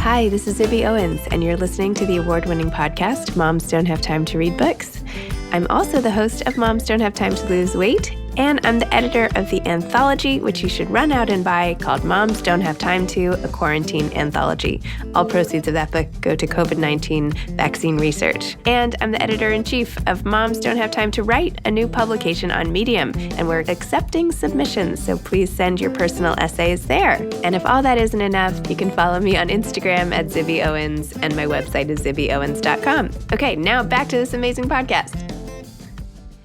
Hi, this is Zibby Owens, and you're listening to the award-winning podcast, Moms Don't Have Time to Read Books. I'm also the host of Moms Don't Have Time to Lose Weight, and I'm the editor of the anthology, which you should run out and buy, called Moms Don't Have Time to, a Quarantine Anthology. All proceeds of that book go to COVID-19 vaccine research. And I'm the editor-in-chief of Moms Don't Have Time to Write, a new publication on Medium, and we're accepting submissions, so please send your personal essays there. And if all that isn't enough, you can follow me on Instagram at Zibby Owens, and my website is zibbyowens.com. Okay, now back to this amazing podcast.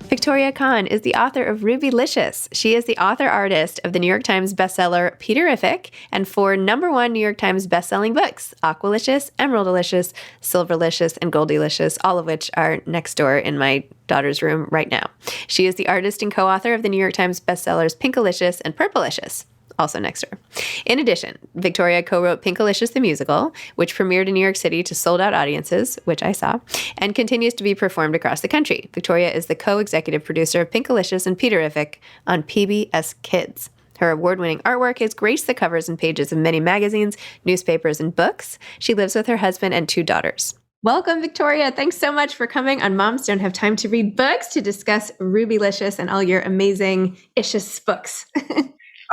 Victoria Kann is the author of Rubylicious. She is the author-artist of the New York Times bestseller Pinkalicious and 4 #1 New York Times bestselling books, Aqualicious, Emeraldilicious, Silverlicious, and Goldilicious, all of which are next door in my daughter's room right now. She is the artist and co-author of the New York Times bestsellers Pinkalicious and Purplelicious, also next door. In addition, Victoria co-wrote Pinkalicious the musical, which premiered in New York City to sold-out audiences, which I saw, and continues to be performed across the country. Victoria is the co-executive producer of Pinkalicious and Peterific on PBS Kids. Her award-winning artwork has graced the covers and pages of many magazines, newspapers, and books. She lives with her husband and 2 daughters. Welcome, Victoria. Thanks so much for coming on Moms Don't Have Time to Read Books to discuss Rubylicious and all your amazing-icious books.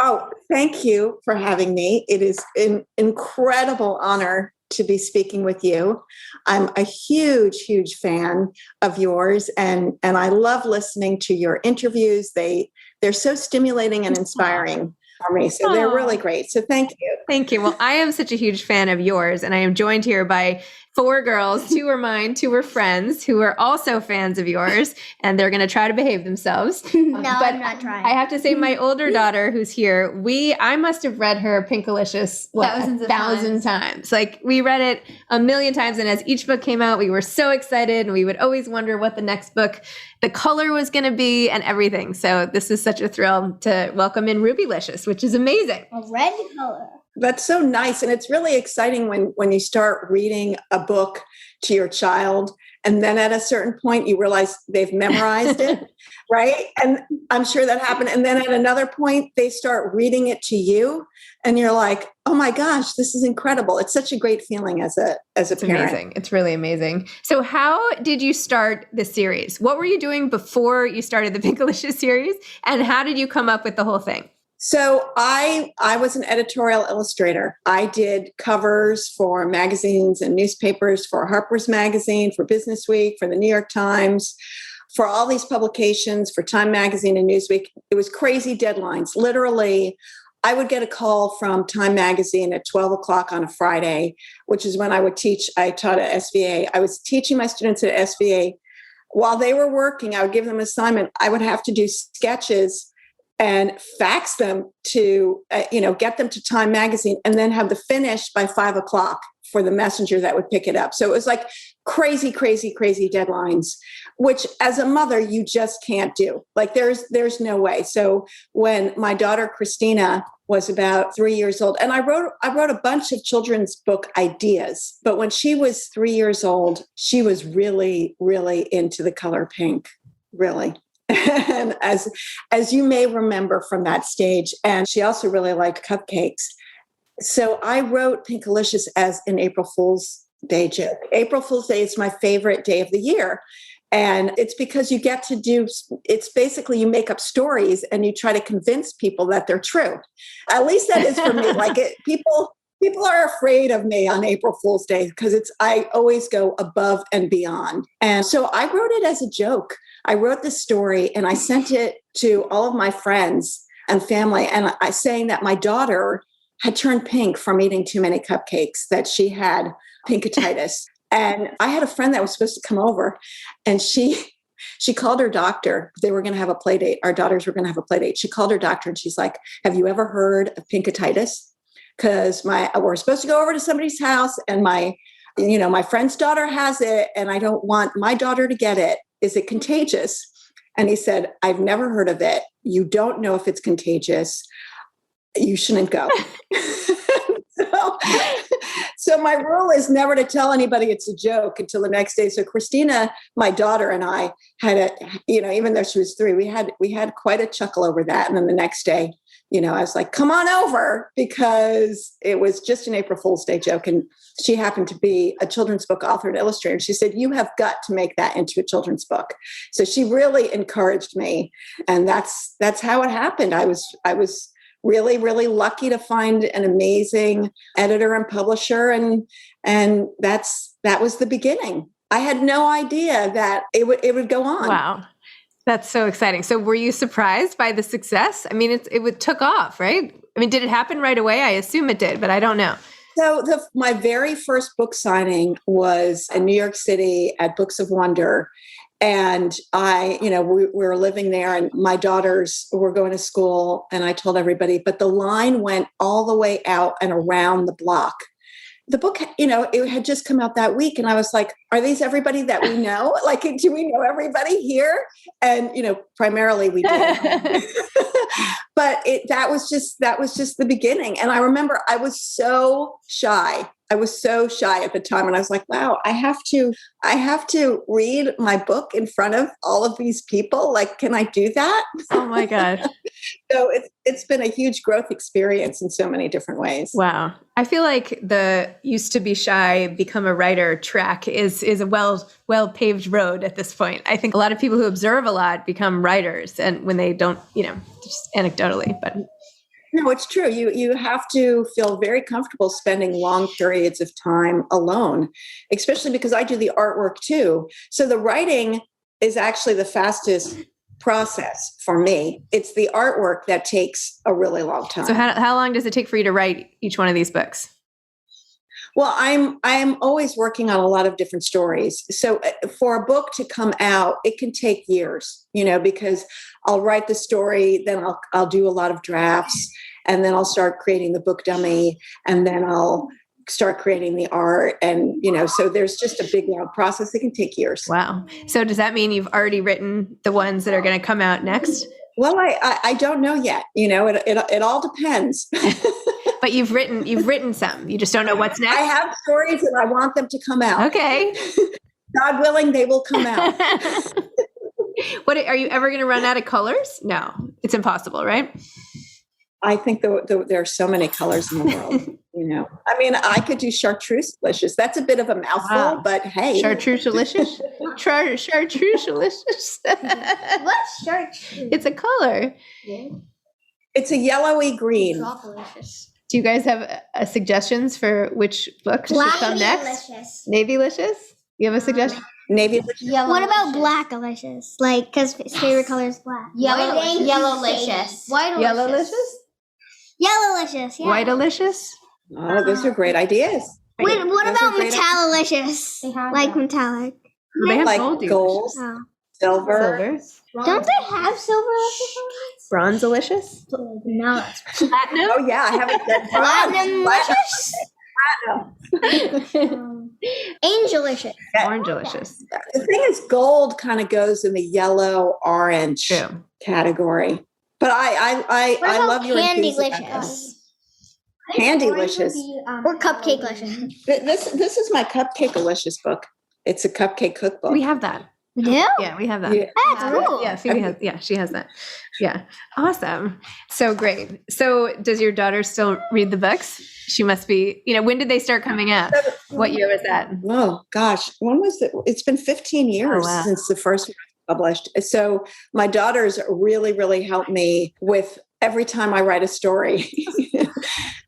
Oh, thank you for having me. It is an incredible honor to be speaking with you. I'm a huge, huge fan of yours, and I love listening to your interviews. They're so stimulating and inspiring for me. So they're really great. So thank you. Thank you. Well, I am such a huge fan of yours, and I am joined here by 4 girls. 2 are mine, 2 are friends who are also fans of yours, and they're going to try to behave themselves. No, but I'm not trying. I have to say, my older daughter who's here, I must have read her Pinkalicious thousands times. Like, we read it a million times, and as each book came out, we were so excited, and we would always wonder what the next book, the color was going to be, and everything. So this is such a thrill to welcome in Rubylicious, which is amazing. A red color. That's so nice. And it's really exciting when you start reading a book to your child, and then at a certain point you realize they've memorized it, right? And I'm sure that happened. And then at another point, they start reading it to you, and you're like, oh my gosh, this is incredible. It's such a great feeling as a parent. Amazing. It's really amazing. So how did you start the series? What were you doing before you started the Pinkalicious series? And how did you come up with the whole thing? So I was an editorial illustrator. I did covers for magazines and newspapers, for Harper's Magazine, for Business Week, for the New York Times, for all these publications, for Time Magazine and Newsweek. It was crazy deadlines. Literally, I would get a call from Time Magazine at 12 o'clock on a Friday, which is when I would teach. I taught at SVA. I was teaching my students at SVA. While they were working, I would give them an assignment. I would have to do sketches and fax them to, get them to Time Magazine, and then have the finish by 5 o'clock for the messenger that would pick it up. So it was like crazy, crazy, crazy deadlines, which as a mother, you just can't do. Like there's no way. So when my daughter, Christina, was about 3 years old, and I wrote a bunch of children's book ideas, but when she was 3 years old, she was really, really into the color pink, really. And as you may remember from that stage, and she also really liked cupcakes. So I wrote Pinkalicious as an April Fool's Day joke. April Fool's Day is my favorite day of the year. And it's because you get to it's basically you make up stories and you try to convince people that they're true. At least that is for me. People are afraid of me on April Fool's Day because I always go above and beyond. And so I wrote it as a joke. I wrote the story and I sent it to all of my friends and family, and I saying that my daughter had turned pink from eating too many cupcakes, that she had pinkatitis. And I had a friend that was supposed to come over, and she called her doctor. They were going to have a play date. Our daughters were going to have a play date. She called her doctor and she's like, have you ever heard of pinkatitis? Because we're supposed to go over to somebody's house, and my friend's daughter has it, and I don't want my daughter to get it. Is it contagious? And he said, I've never heard of it. You don't know if it's contagious. You shouldn't go. So my rule is never to tell anybody it's a joke until the next day. So Christina, my daughter, and I had even though she was 3, we had quite a chuckle over that. And then the next day I was like, come on over, because it was just an April Fool's Day joke. And she happened to be a children's book author and illustrator. She said, you have got to make that into a children's book. So she really encouraged me. And that's how it happened. I was really, really lucky to find an amazing editor and publisher. And that was the beginning. I had no idea that it would go on. Wow. That's so exciting. So were you surprised by the success? I mean, it took off, right? I mean, did it happen right away? I assume it did, but I don't know. So my very first book signing was in New York City at Books of Wonder. And we were living there, and my daughters were going to school, and I told everybody, but the line went all the way out and around the block. The book, it had just come out that week. And I was like, are these everybody that we know? Like, do we know everybody here? And, primarily we did. But that was just the beginning. And I remember I was so shy. I was so shy at the time. And I was like, wow, I have to read my book in front of all of these people. Like, can I do that? Oh my God. So it's been a huge growth experience in so many different ways. Wow. I feel like the used to be shy, become a writer track is a well-paved road at this point. I think a lot of people who observe a lot become writers, and when they don't, just anecdotally, but. No, it's true. You have to feel very comfortable spending long periods of time alone, especially because I do the artwork too. So the writing is actually the fastest process for me. It's the artwork that takes a really long time. So how long does it take for you to write each one of these books? Well, I'm always working on a lot of different stories. So for a book to come out, it can take years, because I'll write the story, then I'll do a lot of drafts, and then I'll start creating the book dummy, and then I'll start creating the art. And, so there's just a big, long process. It can take years. Wow. So does that mean you've already written the ones that are going to come out next? Well, I don't know yet. It all depends. But you've written some. You just don't know what's next. I have stories and I want them to come out. Okay. God willing, they will come out. What are you ever going to run out of colors? No, it's impossible, right? I think there are so many colors in the world. I mean, I could do Chartreuse-licious. That's a bit of a mouthful, but hey. Chartreuse-licious? Chartreuse-licious. What's chartreuse? It's a color. Yeah. It's a yellowy green. Rubylicious. Do you guys have suggestions for which book should come next? Navylicious? You have a suggestion? Navylicious. What about Blackalicious? Like, because favorite color is black. Yellowlicious. Yellowlicious? Yellowlicious, yeah. Whitealicious? Oh, those are great ideas. Wait, what Those about are great Metallicious? Like metallic. They have like gold. gold, Oh. silver. Don't they have silver? Bronzelicious? No, that's Platinum? Oh yeah, I haven't said Platinum. Angelicious. Orangelicious. The thing is, gold kind of goes in the yellow orange True. category. But I love your Candylicious. Candylicious. Or Cupcakelicious. This is my Cupcakealicious book. It's a cupcake cookbook. We have that. Yeah. Yeah, we have that. Yeah. That's cool. Yeah, Phoebe has. Yeah, she has that. Yeah, awesome. So great. So, does your daughter still read the books? She must be. When did they start coming out? What year was that? Oh gosh, when was it? It's been 15 years since the first one was published. So my daughters really, really helped me with every time I write a story.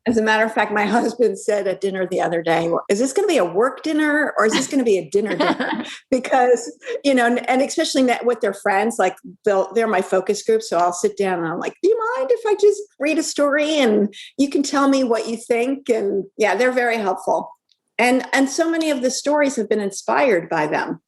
As a matter of fact, my husband said at dinner the other day, well, is this going to be a work dinner or is this going to be a dinner dinner? Because, and especially with their friends, like they're my focus group. So I'll sit down and I'm like, do you mind if I just read a story and you can tell me what you think? And yeah, they're very helpful. And so many of the stories have been inspired by them,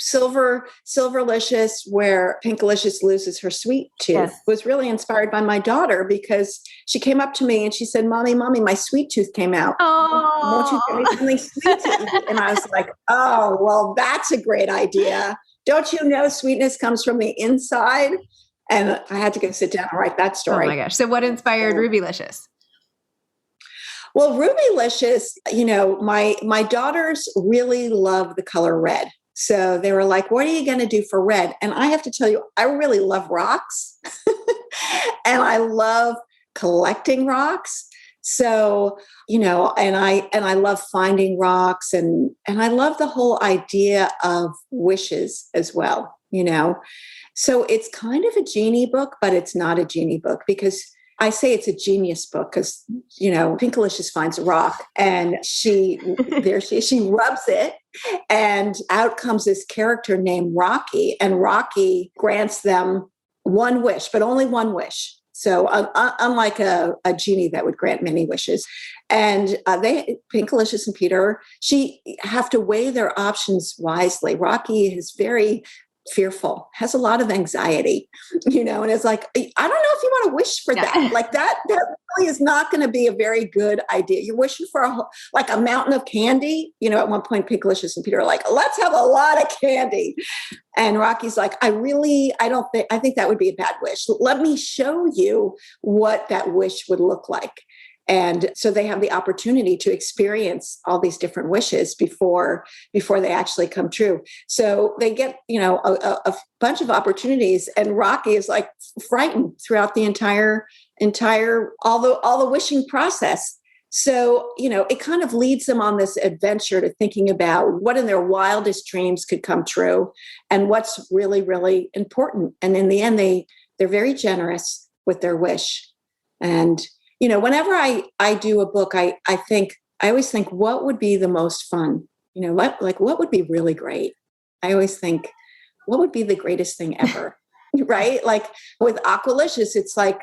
Silverlicious, where Pinkalicious loses her sweet tooth, was really inspired by my daughter because she came up to me and she said, Mommy, my sweet tooth came out. Oh, won't you get me something sweet to eat? And I was like, oh, well, that's a great idea. Don't you know sweetness comes from the inside? And I had to go sit down and write that story. Oh my gosh. So what inspired Rubylicious? Well, Rubylicious, my daughters really love the color red. So they were like, what are you going to do for red? And I have to tell you, I really love rocks. and I love collecting rocks. So, and I love finding rocks, and I love the whole idea of wishes as well, So it's kind of a genie book, but it's not a genie book, because I say it's a genius book because, Pinkalicious finds a rock and she rubs it, and out comes this character named Rocky, and Rocky grants them one wish, but only one wish. So unlike a genie that would grant many wishes. And Pinkalicious and Peter, have to weigh their options wisely. Rocky is very fearful, has a lot of anxiety, and it's like, I don't know if you want to wish for that. Like that really is not going to be a very good idea. You're wishing for a mountain of candy. At one point, Pinkalicious and Peter are like, let's have a lot of candy. And Rocky's like, I think that would be a bad wish. Let me show you what that wish would look like. And so they have the opportunity to experience all these different wishes before they actually come true. So they get, a bunch of opportunities, and Rocky is like frightened throughout the entire all the wishing process. So, it kind of leads them on this adventure to thinking about what in their wildest dreams could come true and what's really, really important. And in the end, they're very generous with their wish. And whenever I do a book, I always think, what would be the most fun? What would be really great? I always think, what would be the greatest thing ever? Right? Like with Aqualicious, it's like,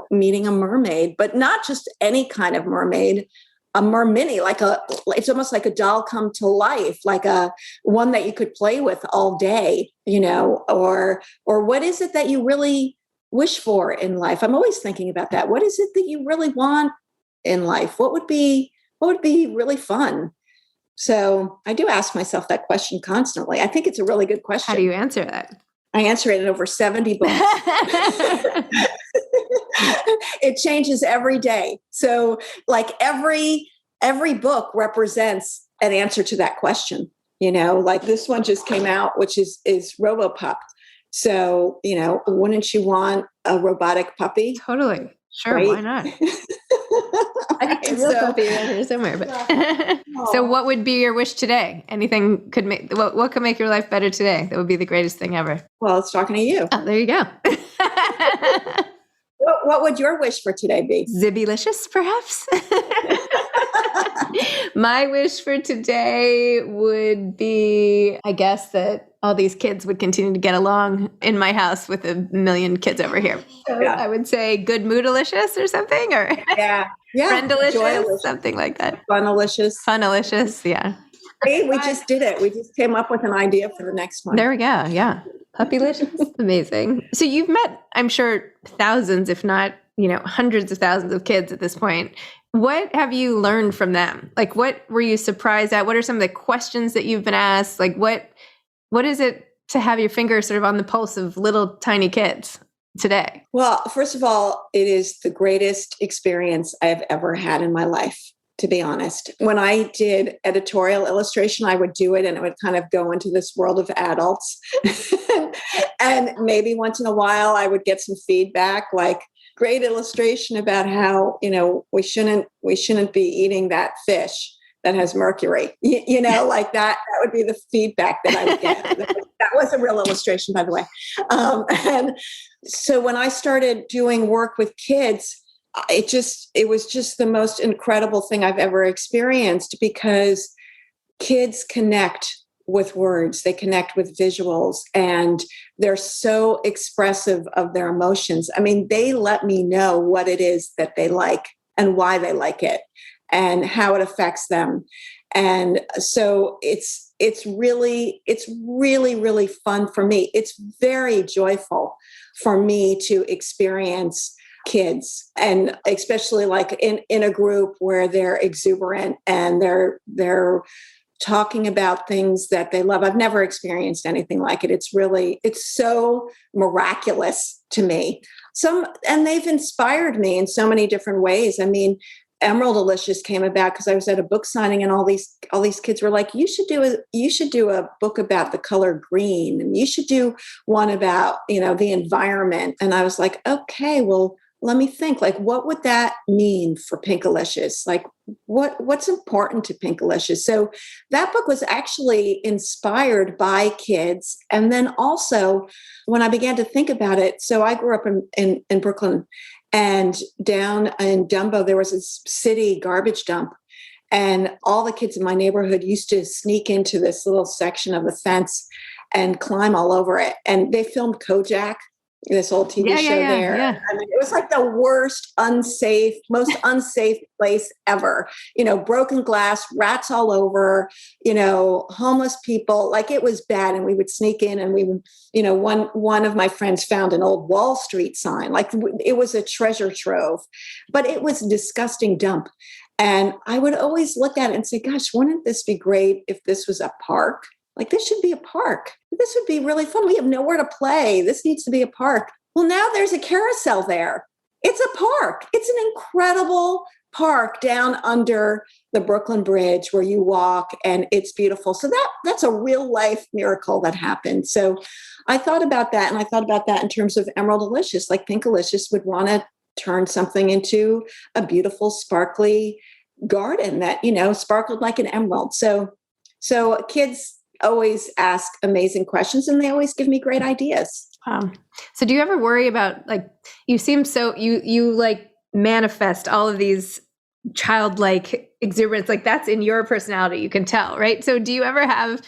meeting a mermaid, but not just any kind of mermaid, a mermini, it's almost like a doll come to life, like one that you could play with all day, or what is it that you really wish for in life? I'm always thinking about that. What is it that you really want in life? What would be really fun? So I do ask myself that question constantly. I think it's a really good question. How do you answer that? I answer it in over 70 books. It changes every day. So like every book represents an answer to that question. Like this one just came out, which is RoboPup. So, wouldn't you want a robotic puppy? Totally. Sure. Right? Why not? I think a real puppy around here somewhere. But so what would be your wish today? Anything could make, what could make your life better today? That would be the greatest thing ever. Well, it's talking to you. Oh, there you go. What would your wish for today be? Zibylicious, perhaps? My wish for today would be, I guess, that all these kids would continue to get along in my house with a million kids over here. So yeah. I would say good moodalicious or something, or friendalicious, something like that. Funalicious, yeah. We just did it. We just came up with an idea for the next one. There we go. Yeah. Puppylicious. Amazing. So you've met, I'm sure, thousands, if not, hundreds of thousands of kids at this point. What have you learned from them? Like, what were you surprised at? What are some of the questions that you've been asked? Like, what is it to have your finger sort of on the pulse of little tiny kids today? Well, first of all, it is the greatest experience I have ever had in my life, to be honest. When I did editorial illustration, I would do it and it would kind of go into this world of adults. And maybe once in a while I would get some feedback, like, great illustration about how, we shouldn't be eating that fish that has mercury, like that would be the feedback that I would get. That was a real illustration, by the way. And so when I started doing work with kids, it was just the most incredible thing I've ever experienced, because kids connect with words, they connect with visuals, and they're so expressive of their emotions. I mean, they let me know what it is that they like and why they like it and how it affects them. And so it's really, really fun for me. It's very joyful for me to experience kids, and especially like in a group where they're exuberant and they're talking about things that they love. I've never experienced anything like it. It's so miraculous to me. And they've inspired me in so many different ways. I mean, Emeraldilicious came about because I was at a book signing and all these kids were like, you should do a book about the color green, and you should do one about, the environment. And I was like, okay, well, let me think, like, what would that mean for Pinkalicious? Like, what's important to Pinkalicious? So that book was actually inspired by kids. And then also when I began to think about it, so I grew up in Brooklyn, and down in Dumbo, there was this city garbage dump. And all the kids in my neighborhood used to sneak into this little section of the fence and climb all over it. And they filmed Kojak, this old TV show there. Yeah. I mean, it was like the worst, most unsafe place ever. Broken glass, rats all over, homeless people. Like, it was bad. And we would sneak in, and we would, one of my friends found an old Wall Street sign. Like, it was a treasure trove, but it was a disgusting dump. And I would always look at it and say, gosh, wouldn't this be great if this was a park? Like, this should be a park. This would be really fun. We have nowhere to play. This needs to be a park. Well, now there's a carousel there. It's a park. It's an incredible park down under the Brooklyn Bridge where you walk, and it's beautiful. So that's a real life miracle that happened. So I thought about that, and I thought about that in terms of Emeraldilicious. Like, Pinkalicious would want to turn something into a beautiful, sparkly garden that, sparkled like an emerald. So kids always ask amazing questions, and they always give me great ideas. So do you ever worry about, like, you seem so, you like manifest all of these childlike exuberance, like that's in your personality, you can tell, right? So do you ever have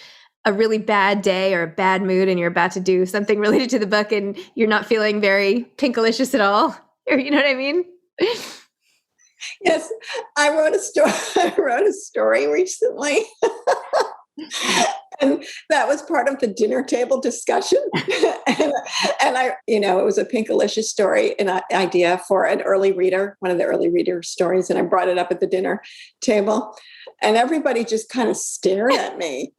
a really bad day or a bad mood and you're about to do something related to the book and you're not feeling very Pinkalicious at all? Or, you know what I mean? Yes, I wrote a story recently. And that was part of the dinner table discussion. and I, it was a Pinkalicious story, an idea for an early reader, one of the early reader stories. And I brought it up at the dinner table, and everybody just kind of stared at me.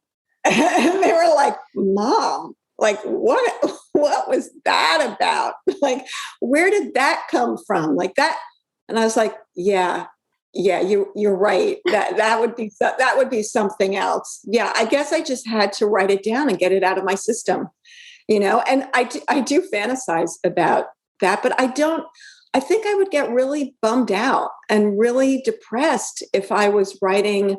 And they were like, Mom, like, what was that about? Like, where did that come from? Like that. And I was like, yeah, you're right. That would be something else. Yeah, I guess I just had to write it down and get it out of my system, and I do fantasize about that, but I think I would get really bummed out and really depressed if I was writing.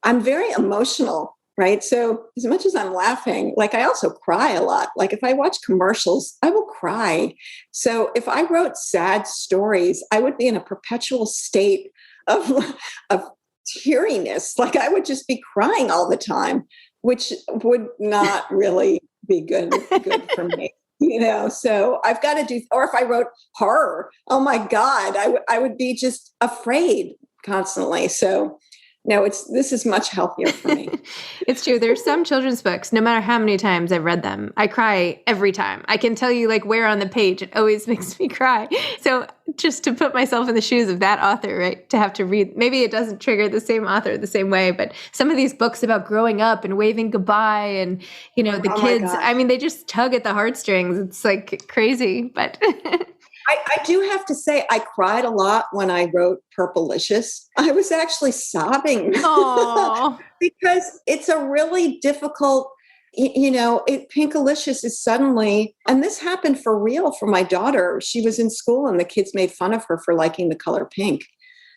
I'm very emotional, right? So as much as I'm laughing, like, I also cry a lot. Like, if I watch commercials, I will cry. So if I wrote sad stories, I would be in a perpetual state of teariness. Like, I would just be crying all the time, which would not really be good for me. So I've got to do, or if I wrote horror, oh my God, I would be just afraid constantly. So no, this is much healthier for me. It's true. There's some children's books, no matter how many times I've read them, I cry every time. I can tell you, like, where on the page it always makes me cry. So just to put myself in the shoes of that author, right, to have to read, maybe it doesn't trigger the same author the same way, but some of these books about growing up and waving goodbye and, the kids, I mean, they just tug at the heartstrings. It's like crazy, but... I do have to say, I cried a lot when I wrote Purplicious. I was actually sobbing because it's a really difficult, Pinkalicious is suddenly, and this happened for real for my daughter. She was in school and the kids made fun of her for liking the color pink.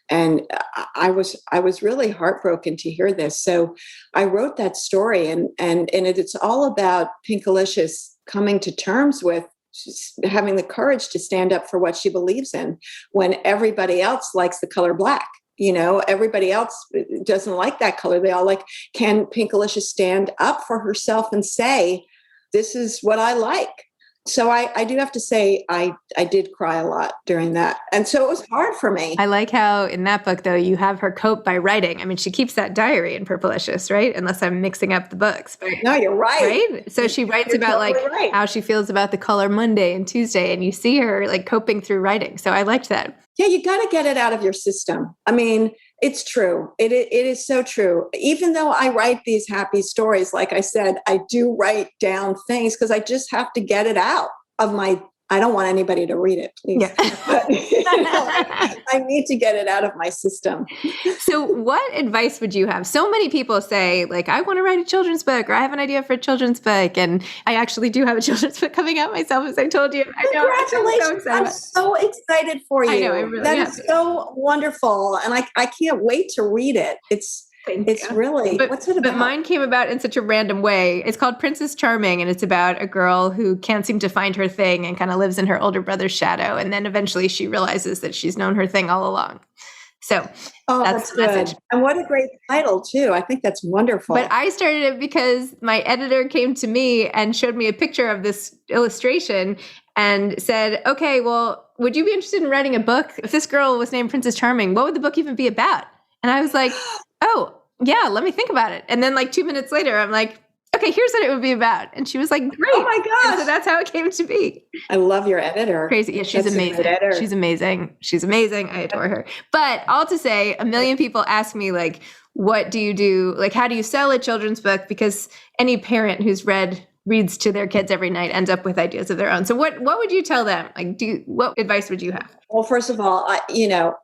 And I was really heartbroken to hear this. So I wrote that story, and it's all about Pinkalicious coming to terms with having the courage to stand up for what she believes in when everybody else likes the color black. Everybody else doesn't like that color. They all like, can Pinkalicious stand up for herself and say, this is what I like? So I do have to say, I did cry a lot during that. And so it was hard for me. I like how in that book, though, you have her cope by writing. I mean, she keeps that diary in Purplicious, right? Unless I'm mixing up the books. But, no, you're right. Right? So she writes about totally how she feels about the color Monday and Tuesday. And you see her like coping through writing. So I liked that. Yeah, you got to get it out of your system. I mean, it's true. It is so true. Even though I write these happy stories, like I said, I do write down things because I just have to get it out of my I don't want anybody to read it, please. Yeah. But, I need to get it out of my system. So what advice would you have? So many people say, like, I want to write a children's book, or I have an idea for a children's book. And I actually do have a children's book coming out myself, as I told you. I know. Congratulations. I'm so excited for you. I know. I'm really that happy. is so wonderful. And I can't wait to read it. It's really, what's it about? But mine came about in such a random way. It's called Princess Charming, and it's about a girl who can't seem to find her thing and kind of lives in her older brother's shadow. And then eventually she realizes that she's known her thing all along. So that's the message. And what a great title, too. I think that's wonderful. But I started it because my editor came to me and showed me a picture of this illustration and said, okay, well, would you be interested in writing a book? If this girl was named Princess Charming, what would the book even be about? And I was like, oh, yeah, let me think about it. And then like 2 minutes later, I'm like, okay, here's what it would be about. And she was like, great. Oh my gosh. And so that's how it came to be. I love your editor. Crazy. Yeah, she's amazing. She's amazing. She's amazing. I adore her. But all to say, a million people ask me, like, what do you do? Like, how do you sell a children's book? Because any parent who's reads to their kids every night ends up with ideas of their own. So what would you tell them? Like, what advice would you have? Well, first of all,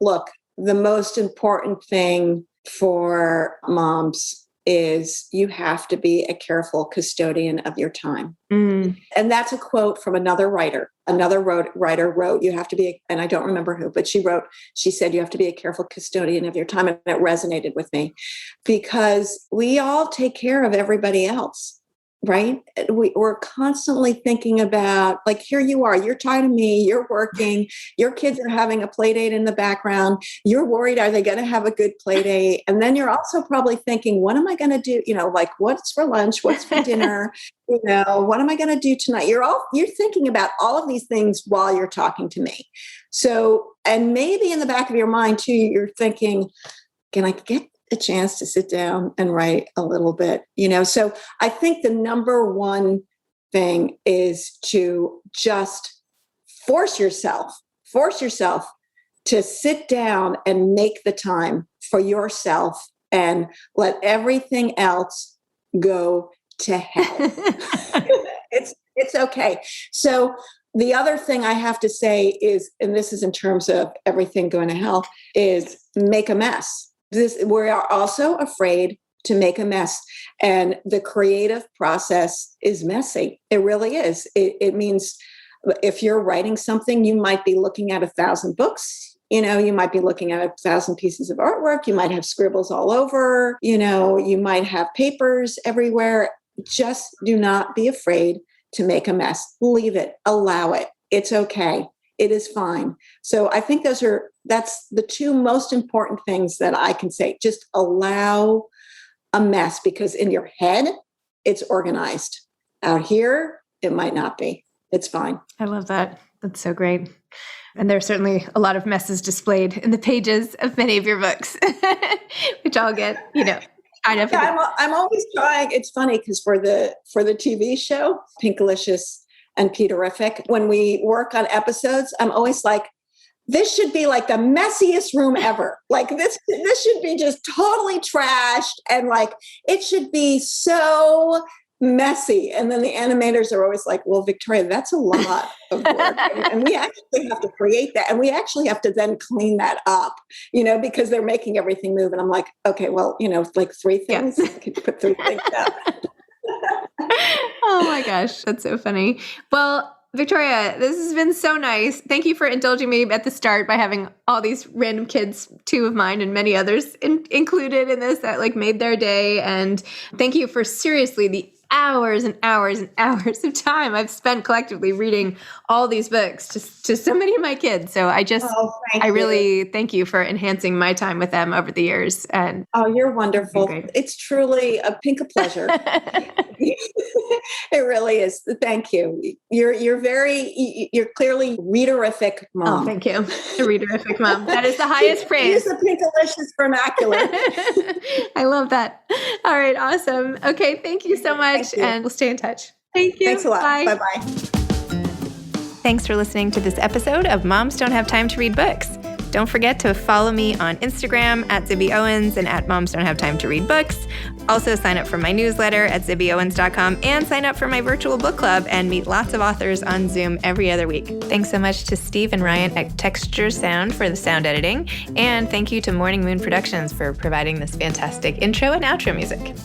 look, the most important thing for moms is you have to be a careful custodian of your time. And that's a quote from another writer. Another writer wrote, you have to be, and I don't remember who, but she said, you have to be a careful custodian of your time. And it resonated with me because we all take care of everybody else. Right? We're constantly thinking about, like, here you are, you're talking to me, you're working, your kids are having a play date in the background. You're worried, are they going to have a good play date? And then you're also probably thinking, what am I going to do? Like, what's for lunch? What's for dinner? What am I going to do tonight? You're thinking about all of these things while you're talking to me. So, and maybe in the back of your mind too, you're thinking, can I get a chance to sit down and write a little bit, So I think the number one thing is to just force yourself to sit down and make the time for yourself and let everything else go to hell. It's okay. So the other thing I have to say is, and this is in terms of everything going to hell, is make a mess. We are also afraid to make a mess. And the creative process is messy. It really is. It means if you're writing something, you might be looking at 1,000 books. You might be looking at 1,000 pieces of artwork. You might have scribbles all over. You might have papers everywhere. Just do not be afraid to make a mess. Leave it. Allow it. It's okay. It is fine. So I think that's the two most important things that I can say. Just allow a mess, because in your head, it's organized. Out here, it might not be. It's fine. I love that. That's so great. And there's certainly a lot of messes displayed in the pages of many of your books, which I'll get, kind of. Yeah, I'm always trying. It's funny because for the TV show, Pinkalicious and Peterific, when we work on episodes, I'm always like, this should be like the messiest room ever. Like this should be just totally trashed. And like, it should be so messy. And then the animators are always like, well, Victoria, that's a lot of work. And we actually have to create that. And we actually have to then clean that up, because they're making everything move. And I'm like, okay, well, like 3 things, I can put 3 things up. Oh my gosh, that's so funny. Well, Victoria, this has been so nice. Thank you for indulging me at the start by having all these random kids, 2 of mine and many others included in this that like made their day. And thank you for seriously the hours and hours and hours of time I've spent collectively reading all these books to so many of my kids. So I really thank you for enhancing my time with them over the years. And you're wonderful. It's truly a pink of pleasure. It really is. Thank you. You're clearly readerific mom. Oh, thank you. A readerific mom. That is the highest praise. Use the Pinkalicious vernacular. I love that. All right. Awesome. Okay. Thank you so much. And we'll stay in touch. Thank you. Thanks a lot. Bye. Bye-bye. Thanks for listening to this episode of Moms Don't Have Time to Read Books. Don't forget to follow me on Instagram at Zibby Owens and at Moms Don't Have Time to Read Books. Also sign up for my newsletter at zibbyowens.com and sign up for my virtual book club and meet lots of authors on Zoom every other week. Thanks so much to Steve and Ryan at Texture Sound for the sound editing. And thank you to Morning Moon Productions for providing this fantastic intro and outro music.